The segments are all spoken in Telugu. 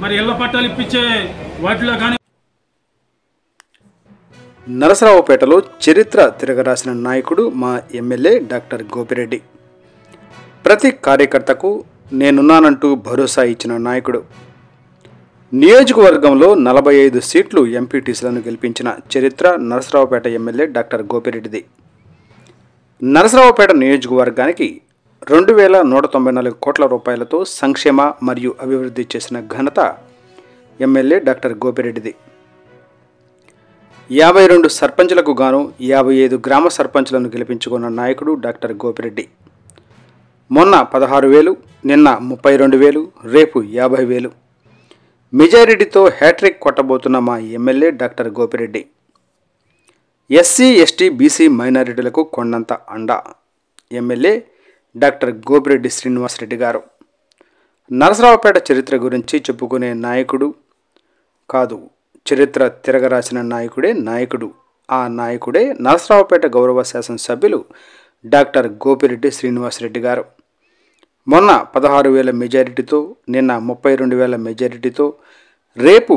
మరి ఇళ్ల పట్టాలు ఇప్పించే వాటిలో కానీ నరసరావుపేటలో చరిత్ర తిరగరాసిన నాయకుడు మా ఎమ్మెల్యే డాక్టర్ గోపిరెడ్డి. ప్రతి కార్యకర్తకు నేనున్నానంటూ భరోసా ఇచ్చిన నాయకుడు. నియోజకవర్గంలో 45 సీట్లు ఎంపీటీసీలను గెలిపించిన చరిత్ర నరసరావుపేట ఎమ్మెల్యే డాక్టర్ గోపిరెడ్డిది. నరసరావుపేట నియోజకవర్గానికి 2194 కోట్ల రూపాయలతో సంక్షేమ మరియు అభివృద్ధి చేసిన ఘనత ఎమ్మెల్యే డాక్టర్ గోపిరెడ్డిది. 52 సర్పంచులకు గాను 55 గ్రామ సర్పంచులను గెలిపించుకున్న నాయకుడు డాక్టర్ గోపిరెడ్డి. మొన్న 16,000, నిన్న 32,000, రేపు 50,000 మెజారిటీతో హ్యాట్రిక్ కొట్టబోతున్న మా MLA doctor Gopireddy. SC, ST, BC మైనారిటీలకు కొండంత అండా ఎమ్మెల్యే డాక్టర్ గోపిరెడ్డి శ్రీనివాసరెడ్డి గారు. నరసరావుపేట చరిత్ర గురించి చెప్పుకునే నాయకుడు కాదు, చరిత్ర తిరగరాసిన నాయకుడే నాయకుడు. ఆ నాయకుడే నరసరావుపేట గౌరవ శాసనసభ్యులు డాక్టర్ గోపిరెడ్డి శ్రీనివాసరెడ్డి గారు. మొన్న 16,000 మెజారిటీతో, నిన్న 32,000 మెజారిటీతో, రేపు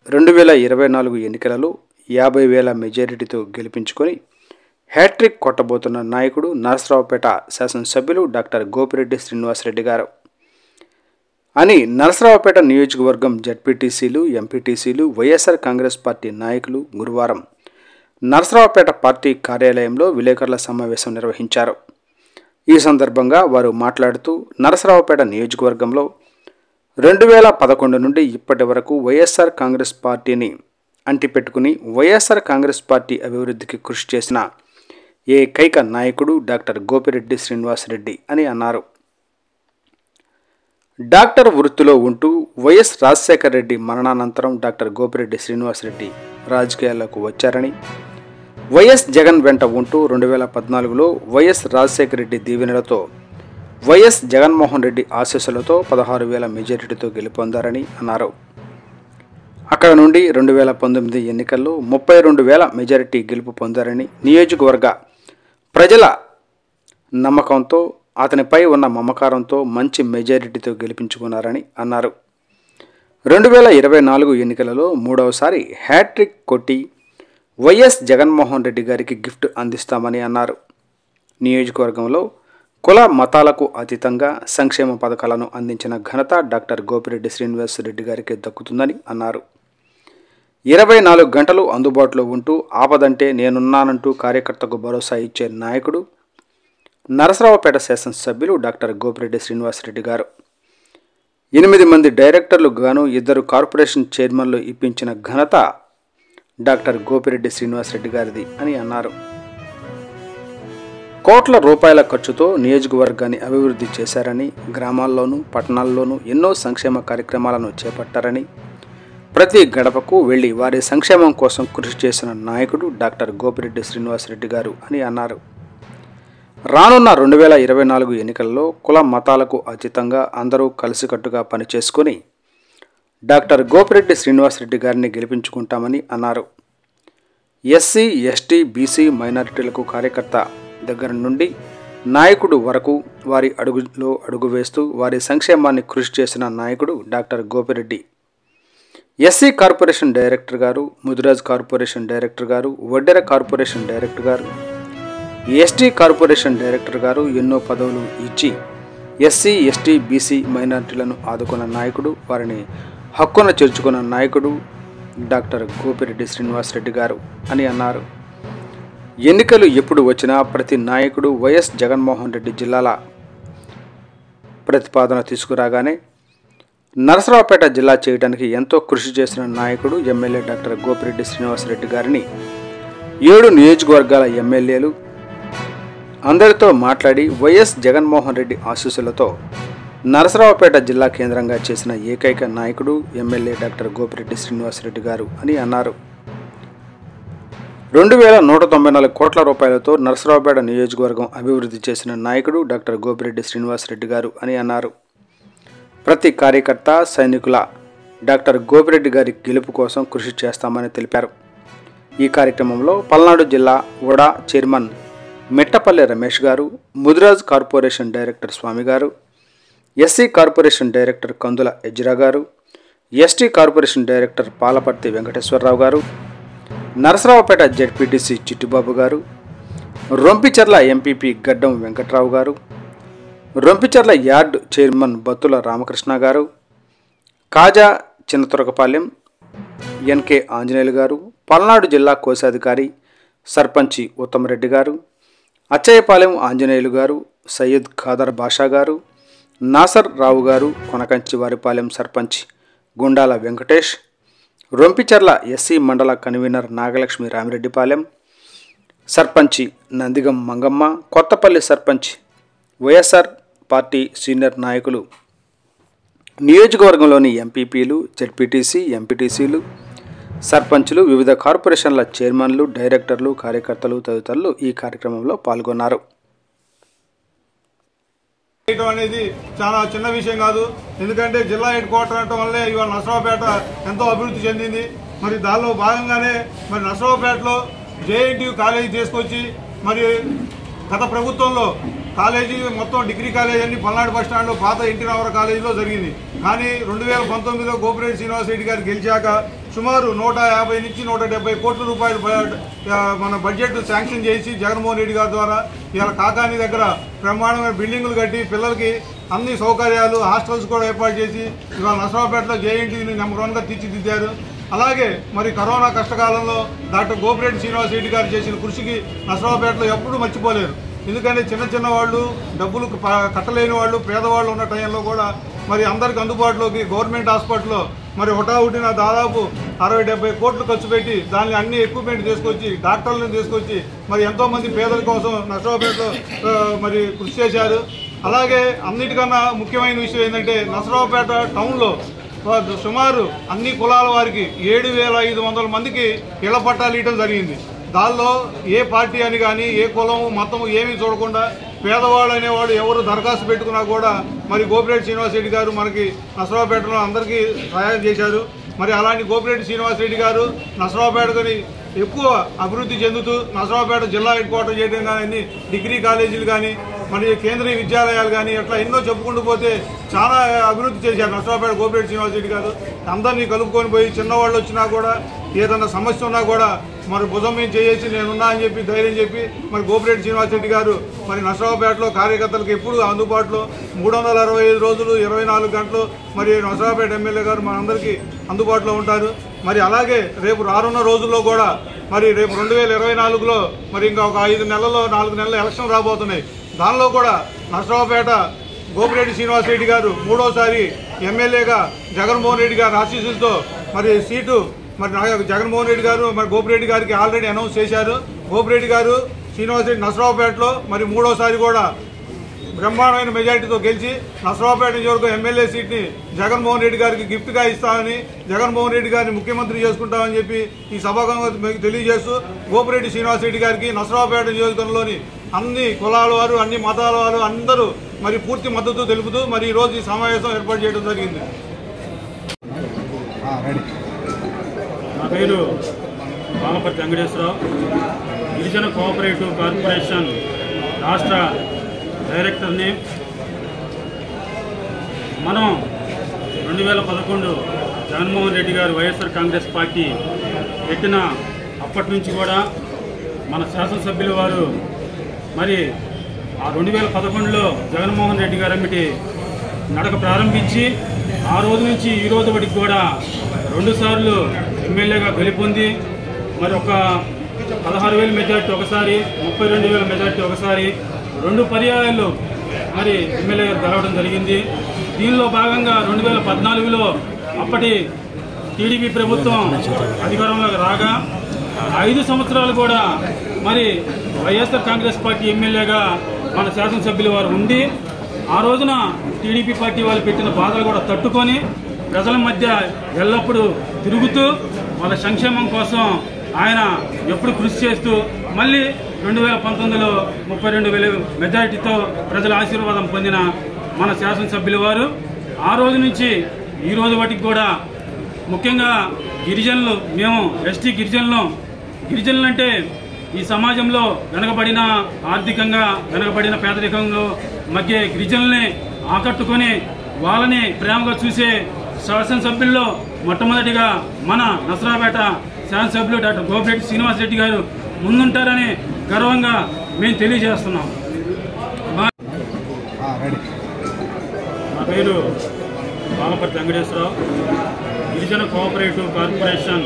2024 ఎన్నికలలో 50,000 మెజారిటీతో గెలిపించుకొని హ్యాట్రిక్ కొట్టబోతున్న నాయకుడు నరసరావుపేట శాసనసభ్యులు డాక్టర్ గోపిరెడ్డి శ్రీనివాసరెడ్డి గారు అని నరసరావుపేట నియోజకవర్గం జడ్పీటీసీలు, ఎంపీటీసీలు, వైఎస్ఆర్ కాంగ్రెస్ పార్టీ నాయకులు గురువారం నరసరావుపేట పార్టీ కార్యాలయంలో విలేకరుల సమావేశం నిర్వహించారు. ఈ సందర్భంగా వారు మాట్లాడుతూ నరసరావుపేట నియోజకవర్గంలో 2011 నుండి ఇప్పటి వరకు వైఎస్ఆర్ కాంగ్రెస్ పార్టీని అంటిపెట్టుకుని వైఎస్ఆర్ కాంగ్రెస్ పార్టీ అభివృద్ధికి కృషి చేసిన ఏకైక నాయకుడు డాక్టర్ గోపిరెడ్డి శ్రీనివాసరెడ్డి అని అన్నారు. డాక్టర్ వృత్తిలో ఉంటూ వైఎస్ రాజశేఖర రెడ్డి మరణానంతరం డాక్టర్ గోపిరెడ్డి శ్రీనివాసరెడ్డి రాజకీయాల్లోకి వచ్చారని, వైఎస్ జగన్ వెంట ఉంటూ 2014లో వైఎస్ రాజశేఖర రెడ్డి దీవెనలతో వైఎస్ జగన్మోహన్ రెడ్డి ఆశీస్సులతో 16,000 మెజారిటీతో గెలుపొందారని అన్నారు. అక్కడ నుండి 2019 ఎన్నికల్లో 32,000 మెజారిటీ గెలుపు పొందారని, నియోజకవర్గ ప్రజల నమ్మకంతో, అతనిపై ఉన్న మమకారంతో మంచి మెజారిటీతో గెలిపించుకున్నారని అన్నారు. 2024 ఎన్నికలలో మూడవసారి హ్యాట్రిక్ కొట్టి వైఎస్ జగన్మోహన్ రెడ్డి గారికి గిఫ్ట్ అందిస్తామని అన్నారు. నియోజకవర్గంలో కుల మతాలకు అతీతంగా సంక్షేమ పథకాలను అందించిన ఘనత డాక్టర్ గోపిరెడ్డి శ్రీనివాసరెడ్డి గారికి దక్కుతుందని అన్నారు. 24 గంటలు అందుబాటులో ఉంటూ ఆపదంటే నేనున్నానంటూ కార్యకర్తకు భరోసా ఇచ్చే నాయకుడు నరసరావుపేట శాసనసభ్యులు డాక్టర్ గోపిరెడ్డి శ్రీనివాసరెడ్డి గారు. 8 మంది డైరెక్టర్లు గాను 2 కార్పొరేషన్ చైర్మన్లు ఇప్పించిన ఘనత డాక్టర్ గోపిరెడ్డి శ్రీనివాసరెడ్డి గారిది అని అన్నారు. కోట్ల రూపాయల ఖర్చుతో నియోజకవర్గాన్ని అభివృద్ధి చేశారని, గ్రామాల్లోనూ పట్టణాల్లోనూ ఎన్నో సంక్షేమ కార్యక్రమాలను చేపట్టారని, ప్రతి గడపకు వెళ్లి వారి సంక్షేమం కోసం కృషి చేసిన నాయకుడు డాక్టర్ గోపిరెడ్డి శ్రీనివాసరెడ్డి గారు అని అన్నారు. రానున్న 2024 ఎన్నికల్లో కుల మతాలకు అతీతంగా అందరూ కలిసికట్టుగా పనిచేసుకుని డాక్టర్ గోపిరెడ్డి శ్రీనివాసరెడ్డి గారిని గెలిపించుకుంటామని అన్నారు. ఎస్సీ, ఎస్టీ, బీసీ మైనారిటీలకు కార్యకర్త దగ్గర నుండి నాయకుడు వరకు వారి అడుగులో అడుగు వేస్తూ వారి సంక్షేమాన్ని కృషి చేసిన నాయకుడు doctor Gopireddy. SC corporation director గారు, ముదిరాజ్ కార్పొరేషన్ డైరెక్టర్ గారు, వడ్డెర కార్పొరేషన్ డైరెక్టర్ గారు, ఎస్టీ కార్పొరేషన్ డైరెక్టర్ గారు ఎన్నో పదవులు ఇచ్చి ఎస్సీ, ఎస్టీ, బీసీ మైనారిటీలను ఆదుకున్న నాయకుడు, వారిని హక్కున చేర్చుకున్న నాయకుడు డాక్టర్ గోపిరెడ్డి శ్రీనివాసరెడ్డి గారు అని అన్నారు. ఎన్నికలు ఎప్పుడు వచ్చినా ప్రతి నాయకుడు వైఎస్ జగన్మోహన్ రెడ్డి జిల్లాల ప్రతిపాదన తీసుకురాగానే నరసరావుపేట జిల్లా చేయడానికి ఎంతో కృషి చేసిన నాయకుడు ఎమ్మెల్యే డాక్టర్ గోపిరెడ్డి శ్రీనివాసరెడ్డి గారిని 7 నియోజకవర్గాల ఎమ్మెల్యేలు అందరితో మాట్లాడి వైఎస్ జగన్మోహన్ రెడ్డి ఆశీస్సులతో నరసరావుపేట జిల్లా కేంద్రంగా చేసిన ఏకైక నాయకుడు ఎమ్మెల్యే డాక్టర్ గోపిరెడ్డి శ్రీనివాసరెడ్డి గారు అని అన్నారు. 2194 కోట్ల రూపాయలతో నరసరావుపేట నియోజకవర్గం అభివృద్ధి చేసిన నాయకుడు డాక్టర్ గోపిరెడ్డి శ్రీనివాసరెడ్డి గారు అని అన్నారు. ప్రతి కార్యకర్త, సైనికుల డాక్టర్ గోపిరెడ్డి గారి గెలుపు కోసం కృషి చేస్తామని తెలిపారు. ఈ కార్యక్రమంలో పల్నాడు జిల్లా వడా చైర్మన్ మెట్టపల్లె రమేష్ గారు, Mudiraj corporation director Swami garu, SC corporation director Kandula Ezra garu, ST corporation director Palaparthi Venkateswararao garu, Narasaraopet ZPTC Chittibabu గారు, రొంపిచెర్ల ఎంపీపీ గడ్డం వెంకట్రావు గారు, రొంపిచెర్ల యార్డ్ చైర్మన్ బత్తుల రామకృష్ణ గారు, కాజా చిన్నతురకపాలెం ఎన్కే ఆంజనేయులు గారు, పల్నాడు జిల్లా కోశాధికారి సర్పంచి ఉత్తమరెడ్డి గారు, అచ్చయ్యపాలెం ఆంజనేయులు గారు, సయ్యద్ ఖాదర్ బాషా గారు, నాసర్ రావు గారు, కొనకంచి వారిపాలెం సర్పంచ్ గుండాల వెంకటేష్, రొంపిచెర్ల ఎస్సీ మండల కన్వీనర్ నాగలక్ష్మి రామిరెడ్డిపాలెం, సర్పంచి నందిగం మంగమ్మ, కొత్తపల్లి సర్పంచ్, వైఎస్ఆర్ పార్టీ సీనియర్ నాయకులు, నియోజకవర్గంలోని ఎంపీపీలు, జెడ్పీటీసీ, ఎంపీటీసీలు, సర్పంచులు, వివిధ కార్పొరేషన్ల చైర్మన్లు, డైరెక్టర్లు, కార్యకర్తలు తదితరులు ఈ కార్యక్రమంలో పాల్గొన్నారు. అనేది చాలా చిన్న విషయం కాదు. ఎందుకంటే జిల్లా హెడ్ క్వార్టర్ అనడం వల్లే ఇవాళ నరసరావుపేట ఎంతో అభివృద్ధి చెందింది. మరి దానిలో భాగంగానే మరి నరసరావుపేటలో జేఎన్టీయూ కాలేజీ తీసుకొచ్చి మరి గత ప్రభుత్వంలో కాలేజీ మొత్తం డిగ్రీ కాలేజీ అన్ని పల్నాడు బస్ స్టాండ్లో పాత ఎన్టీ రామారావు కాలేజీలో జరిగింది. కానీ 2019లో గోపిరెడ్డి శ్రీనివాసరెడ్డి గారు గెలిచాక సుమారు 150 నుంచి 170 కోట్ల రూపాయలు మన బడ్జెట్ శాంక్షన్ చేసి జగన్మోహన్ రెడ్డి గారి ద్వారా ఇవాళ కాకాని దగ్గర బ్రహ్మాండమైన బిల్డింగులు కట్టి పిల్లలకి అన్ని సౌకర్యాలు, హాస్టల్స్ కూడా ఏర్పాటు చేసి ఇవాళ నరసరావుపేటలో జేఎన్టీయూని నెంబర్ 1గా తీర్చిదిద్దారు. అలాగే మరి కరోనా కష్టకాలంలో డాక్టర్ గోపిరెడ్డి శ్రీనివాసరెడ్డి గారు చేసిన కృషికి నరసరావుపేటలో ఎప్పుడూ మర్చిపోలేరు. ఎందుకంటే చిన్న వాళ్ళు, డబ్బులు కట్టలేని వాళ్ళు, పేదవాళ్ళు ఉన్న టైంలో కూడా మరి అందరికి అందుబాటులోకి గవర్నమెంట్ హాస్పిటల్లో మరి హుటాహుటిన దాదాపు 60-70 కోట్లు ఖర్చు పెట్టి దాన్ని అన్ని ఎక్విప్మెంట్ తీసుకొచ్చి డాక్టర్లను తీసుకొచ్చి మరి ఎంతోమంది పేదల కోసం నరసరావుపేటలో మరి కృషి చేశారు. అలాగే అన్నిటికన్నా ముఖ్యమైన విషయం ఏంటంటే నరసరావుపేట టౌన్లో సుమారు అన్ని కులాల వారికి 7,500 మందికి ఇళ్ల పట్టాలు ఇవ్వడం జరిగింది. దానిలో ఏ పార్టీ అని కానీ ఏ కులం మతం ఏమీ చూడకుండా పేదవాళ్ళు అనేవాడు ఎవరు దరఖాస్తు పెట్టుకున్నా కూడా మరి గోపిరెడ్డి శ్రీనివాసరెడ్డి గారు మనకి నరసరావుపేటలో అందరికీ సహాయం చేశారు. మరి అలాంటి గోపిరెడ్డి శ్రీనివాసరెడ్డి గారు నరసరావుపేటని ఎక్కువ అభివృద్ధి చెందుతూ నరసరావుపేట జిల్లా హెడ్ క్వార్టర్ చేయడం కానీ, డిగ్రీ కాలేజీలు కానీ, మరి కేంద్రీయ విద్యాలయాలు కానీ అట్లా ఎన్నో చెప్పుకుంటూ పోతే చాలా అభివృద్ధి చేశారు నరసరావుపేట గోపిరెడ్డి శ్రీనివాసరెడ్డి గారు. అందరినీ కలుపుకొని పోయి చిన్నవాళ్ళు వచ్చినా కూడా ఏదన్నా సమస్య ఉన్నా కూడా మరి భుజం మీద చేసి నేనున్నా అని చెప్పి ధైర్యం చెప్పి మరి గోపిరెడ్డి శ్రీనివాసరెడ్డి గారు మరి నరసరావుపేటలో కార్యకర్తలకు ఎప్పుడు అందుబాటులో 365 రోజులు 24 గంటలు మరి నరసరావుపేట ఎమ్మెల్యే గారు మనందరికీ అందుబాటులో ఉంటారు. మరి అలాగే రేపు రానున్న రోజుల్లో కూడా మరి రేపు 2024లో మరి ఇంకా ఒక 4 నెలలు ఎలక్షన్ రాబోతున్నాయి. దానిలో కూడా నరసరావుపేట గోపిరెడ్డి శ్రీనివాసరెడ్డి గారు 3వసారి ఎమ్మెల్యేగా జగన్మోహన్ రెడ్డి గారి ఆశీస్సులతో మరి సీటు మరి జగన్మోహన్ రెడ్డి గారు మరి గోపిరెడ్డి గారికి ఆల్రెడీ అనౌన్స్ చేశారు. గోపిరెడ్డి గారు శ్రీనివాసరెడ్డి నరసరావుపేటలో మరి 3వసారి కూడా బ్రహ్మాండమైన మెజార్టీతో గెలిచి నరసరావుపేట నియోజకవర్గం ఎమ్మెల్యే సీట్ని జగన్మోహన్ రెడ్డి గారికి గిఫ్ట్గా ఇస్తామని, జగన్మోహన్ రెడ్డి గారిని ముఖ్యమంత్రి చేసుకుంటామని చెప్పి ఈ సభాగంగా తెలియజేస్తూ గోపిరెడ్డి శ్రీనివాసరెడ్డి గారికి నరసరావుపేట నియోజకవర్గంలోని అన్ని కులాల వారు, అన్ని మతాల వారు అందరూ మరి పూర్తి మద్దతు తెలుపుతూ మరి ఈరోజు ఈ సమావేశం ఏర్పాటు చేయడం జరిగింది. నా పేరు పాలపర్తి వెంకటేశ్వరరావు, గిరిజన కోఆపరేటివ్ కార్పొరేషన్ రాష్ట్ర డైరెక్టర్ని. మనం 2011 జగన్మోహన్ రెడ్డి గారు వైఎస్ఆర్ కాంగ్రెస్ పార్టీ పెట్టిన అప్పటి నుంచి కూడా మన శాసనసభ్యుల వారు మరి ఆ 2011లో జగన్మోహన్ రెడ్డి గారు అమ్మిటి నడక ప్రారంభించి ఆ రోజు నుంచి ఈ రోజు వరకు కూడా 2 సార్లు ఎమ్మెల్యేగా గెలుపొంది మరి ఒక 16,000 మెజార్టీ ఒకసారి, 32,000 మెజార్టీ ఒకసారి, 2 పర్యాయాలు మరి ఎమ్మెల్యే గారు గెలవడం జరిగింది. దీనిలో భాగంగా 2014లో అప్పటి టీడీపీ ప్రభుత్వం అధికారంలోకి రాగా 5 సంవత్సరాలు కూడా మరి వైఎస్ఆర్ కాంగ్రెస్ పార్టీ ఎమ్మెల్యేగా మన శాసనసభ్యుల వారు ఉండి ఆ రోజున టీడీపీ పార్టీ వాళ్ళు పెట్టిన బాధలు కూడా తట్టుకొని ప్రజల మధ్య ఎల్లప్పుడూ తిరుగుతూ వాళ్ళ సంక్షేమం కోసం ఆయన ఎప్పుడు కృషి చేస్తూ మళ్ళీ 2019లో 32,000 మెజారిటీతో ప్రజల ఆశీర్వాదం పొందిన మన శాసనసభ్యుల వారు ఆ రోజు నుంచి ఈ రోజు వాటికి కూడా ముఖ్యంగా గిరిజనులు, మేము ఎస్టీ గిరిజనులు అంటే ఈ సమాజంలో వెనకబడిన ఆర్థికంగా వెనకబడిన పేదరికంలో మధ్య గిరిజనుల్ని ఆకట్టుకొని వాళ్ళని ప్రేమగా చూసే శాసనసభ్యుల్లో మొట్టమొదటిగా మన నసరాపేట శాసనసభ్యులు డాక్టర్ గోపిరెడ్డి శ్రీనివాస్ రెడ్డి గారు ముందుంటారని గర్వంగా మేము తెలియజేస్తున్నాం. నా పేరు బాలపర్తి వెంకటేశ్వరరావు, గిరిజన కోఆపరేటివ్ కార్పొరేషన్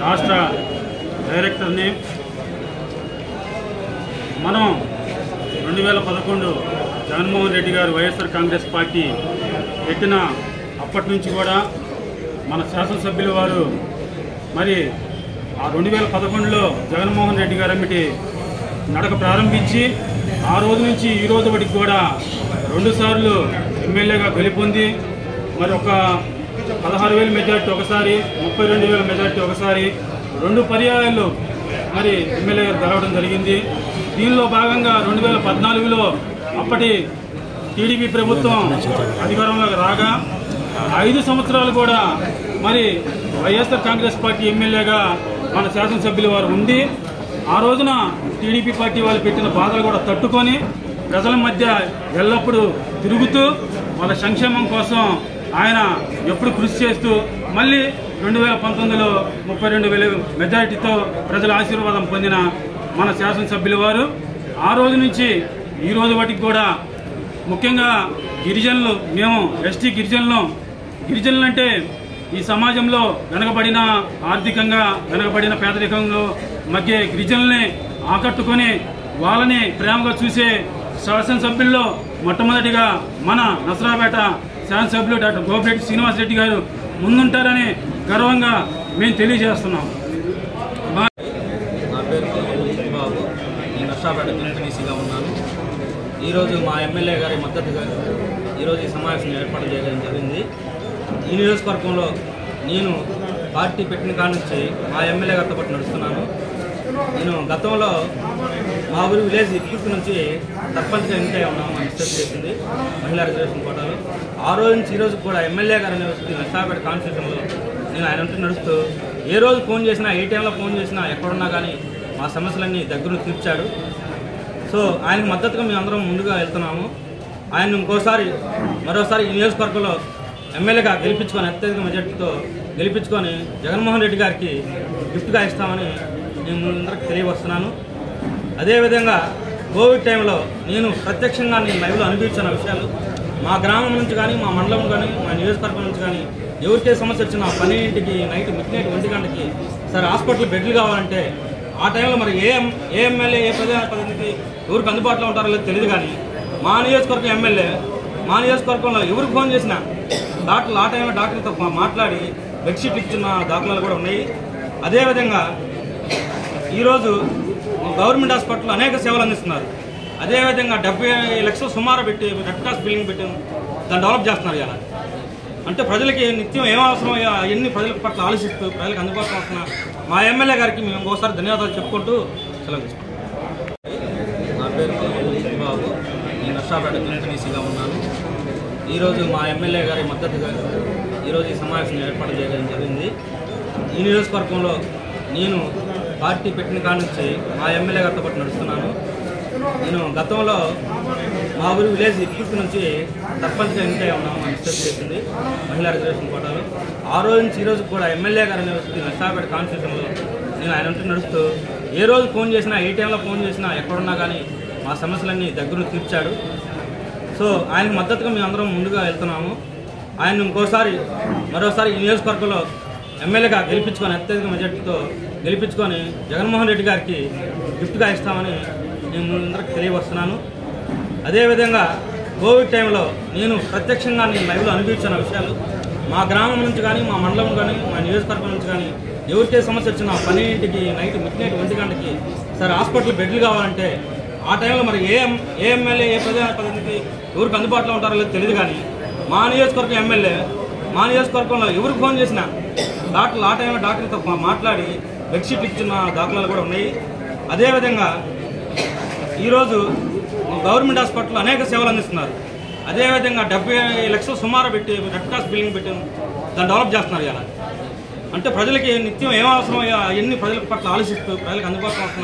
రాష్ట్ర డైరెక్టర్ని. మనం 2011 జగన్మోహన్ రెడ్డి గారు వైఎస్ఆర్ కాంగ్రెస్ పార్టీ పెట్టిన అప్పటి నుంచి కూడా మన శాసనసభ్యుల వారు మరి ఆ 2011లో జగన్మోహన్ రెడ్డి గారు అమ్మిటి నడక ప్రారంభించి ఆ రోజు నుంచి ఈ రోజు వరకు కూడా 2 సార్లు ఎమ్మెల్యేగా గెలుపొంది మరి ఒక 16,000 మెజార్టీ ఒకసారి, 32,000 మెజార్టీ ఒకసారి, 2 పర్యాయాలు మరి ఎమ్మెల్యేగా గెలవడం జరిగింది. దీనిలో భాగంగా 2014లో అప్పటి టీడీపీ ప్రభుత్వం అధికారంలోకి రాగా 5 సంవత్సరాలు కూడా మరి వైఎస్ఆర్ కాంగ్రెస్ పార్టీ ఎమ్మెల్యేగా మన శాసనసభ్యుల వారు ఉండి ఆ రోజున టీడీపీ పార్టీ వాళ్ళు పెట్టిన బాధలు కూడా తట్టుకొని ప్రజల మధ్య ఎల్లప్పుడూ తిరుగుతూ వాళ్ళ సంక్షేమం కోసం ఆయన ఎప్పుడు కృషి చేస్తూ మళ్ళీ 2019లో 32,000 మెజారిటీతో ప్రజల ఆశీర్వాదం పొందిన మన శాసనసభ్యుల వారు ఆ రోజు నుంచి ఈ రోజు వాటికి కూడా ముఖ్యంగా గిరిజనులు, మేము ఎస్టీ గిరిజనులు అంటే ఈ సమాజంలో వెనకబడిన ఆర్థికంగా వెనకబడిన పేదరికంలో మధ్య గిరిజనుల్ని ఆకట్టుకొని వాళ్ళని ప్రేమగా చూసే శాసనసభ్యుల్లో మొట్టమొదటిగా మన నసరాపేట శాసనసభ్యులు డాక్టర్ గోపిరెడ్డి శ్రీనివాస్ రెడ్డి గారు ముందుంటారని గర్వంగా మేము తెలియజేస్తున్నాం. నా పేరు బాబు, నేను నర్సాపేట ఎంపీటీసీగా ఉన్నాను. ఈరోజు మా ఎమ్మెల్యే గారి మద్దతుగా ఈరోజు ఈ సమావేశం ఏర్పాటు చేయడం జరిగింది. ఈ నియోజకవర్గంలో నేను పార్టీ పెట్టిన కాడి నుంచి మా ఎమ్మెల్యే గారితో పాటు నడుస్తున్నాను. నేను గతంలో మా ఊరి విలేజ్ ఇప్పటి నుంచి సర్పంచ్గా ఎన్నికై ఉన్నాము అని డిస్కస్ చేసింది మహిళా రిజర్వేషన్ కోటాలో. ఆ రోజు నుంచి ఈ రోజు కూడా ఎమ్మెల్యే గారు నివసిస్తున్న నర్సాపేట కాన్స్టిట్యూషన్లో నేను ఆయన ఉంటూ నడుస్తూ ఏ రోజు ఫోన్ చేసినా, ఏ టైంలో ఫోన్ చేసినా, ఎక్కడున్నా కానీ మా సమస్యలన్నీ దగ్గర తీర్చాడు. సో ఆయనకు మద్దతుగా మేము అందరం ముందుగా వెళ్తున్నాము. ఆయన మరోసారి ఈ నియోజకవర్గంలో ఎమ్మెల్యేగా గెలిపించుకొని అత్యధిక మెజార్టీతో గెలిపించుకొని జగన్మోహన్ రెడ్డి గారికి గిఫ్ట్గా ఇస్తామని నేను అందరికి తెలియవస్తున్నాను. అదేవిధంగా కోవిడ్ టైంలో నేను ప్రత్యక్షంగా లైవ్లో అనుభవించిన విషయాలు మా గ్రామం నుంచి కానీ, మా మండలం కానీ, మా నియోజకవర్గం నుంచి కానీ ఎవరికే సమస్య వచ్చినా 12కి నైట్ మిడ్ నైట్ 1 గంటకి సార్ హాస్పిటల్ బెడ్లు కావాలంటే ఆ టైంలో మరి ఏ ఎమ్మెల్యే ఏ ప్రజాప్రతినిధికి ఎవరికి అందుబాటులో ఉంటారో లేదో తెలియదు. కానీ మా నియోజకవర్గం ఎమ్మెల్యే మా నియోజకవర్గంలో ఎవరికి ఫోన్ చేసినా డాక్టర్లు ఆ టైంలో డాక్టర్తో మాట్లాడి బెడ్షీట్లు ఇచ్చిన దాఖలాలు కూడా ఉన్నాయి. అదేవిధంగా ఈరోజు గవర్నమెంట్ హాస్పిటల్లో అనేక సేవలు అందిస్తున్నారు. అదేవిధంగా 70 లక్షలు సుమారు పెట్టి రెడ్ క్రాస్ బిల్డింగ్ పెట్టి దాన్ని డెవలప్ చేస్తున్నారు. ఇలా అంటే ప్రజలకి నిత్యం ఏం అవసరం అవన్నీ ప్రజల పట్ల ఆలోచిస్తూ ప్రజలకు అందుబాటులో వస్తున్న మా ఎమ్మెల్యే గారికి మేము ఇంకోసారి ధన్యవాదాలు చెప్పుకుంటూ సెలవు తీసుకుంటాం. నా పేరు బాబు, నేను నర్సాపేట ఎంపీటీసీగా ఉన్నాను. ఈరోజు మా ఎమ్మెల్యే గారి మద్దతుగా ఈరోజు ఈ సమావేశం ఏర్పాటు చేయడం జరిగింది. ఈ నియోజకవర్గంలో నేను పార్టీ పెట్టిన కాడి నుంచి మా ఎమ్మెల్యే గారితో పాటు నడుస్తున్నాను. నేను గతంలో మా ఊరి విలేజ్ ఇప్పటి నుంచి సర్పంచ్గా ఎన్నికై ఉన్నాము అని డిస్కస్ చేసింది మహిళా రిజర్వేషన్ కోటాలో. ఆ రోజు నుంచి ఈ రోజు కూడా ఎమ్మెల్యే గారు నివసిస్తున్న నర్సాపేట కాన్స్టిట్యూషన్లో నేను ఆయన ఉంటూ నడుస్తూ ఏ రోజు ఫోన్ చేసినా, ఏ టైంలో ఫోన్ చేసినా, ఎక్కడున్నా కానీ మా సమస్యలన్నీ దగ్గర తీర్చాడు. సో ఆయనకు మద్దతుగా మేము అందరం ముందుగా వెళ్తున్నాము. ఆయన మరోసారి ఈ నియోజకవర్గంలో ఎమ్మెల్యేగా గెలిపించుకొని అత్యధిక మెజార్టీతో గెలిపించుకొని జగన్మోహన్ రెడ్డి గారికి గిఫ్ట్గా ఇస్తామని నేను అందరికి తెలియవస్తున్నాను. అదేవిధంగా కోవిడ్ టైంలో నేను ప్రత్యక్షంగా లైవ్లో అనుభవించిన విషయాలు మా గ్రామం నుంచి కానీ, మా మండలం కానీ, మా నియోజకవర్గం నుంచి కానీ ఎవరికే సమస్య వచ్చినా 12కి నైట్ మిడ్ నైట్ 1 గంటకి సార్ హాస్పిటల్ బెడ్లు కావాలంటే ఆ టైంలో మరి ఏ ఎమ్మెల్యే ఏ ప్రజాప్రతినిధికి ఎవరికి అందుబాటులో ఉంటారో లేదో తెలియదు. కానీ మా నియోజకవర్గం ఎమ్మెల్యే మా నియోజకవర్గంలో ఎవరికి ఫోన్ చేసినా డాక్టర్లు ఆ టైంలో డాక్టర్తో మాట్లాడి బెడ్షీట్లు ఇచ్చిన దాఖలాలు కూడా ఉన్నాయి. అదేవిధంగా ఈరోజు గవర్నమెంట్ హాస్పిటల్లో అనేక సేవలు అందిస్తున్నారు. అదేవిధంగా 70 లక్షలు సుమారు పెట్టి రెడ్ క్రాస్ బిల్డింగ్ పెట్టి దాన్ని డెవలప్ చేస్తున్నారు. ఇలా అంటే ప్రజలకి నిత్యం ఏం అవసరం అవన్నీ ప్రజల పట్ల ఆలోచిస్తూ ప్రజలకు అందుబాటులో వస్తున్న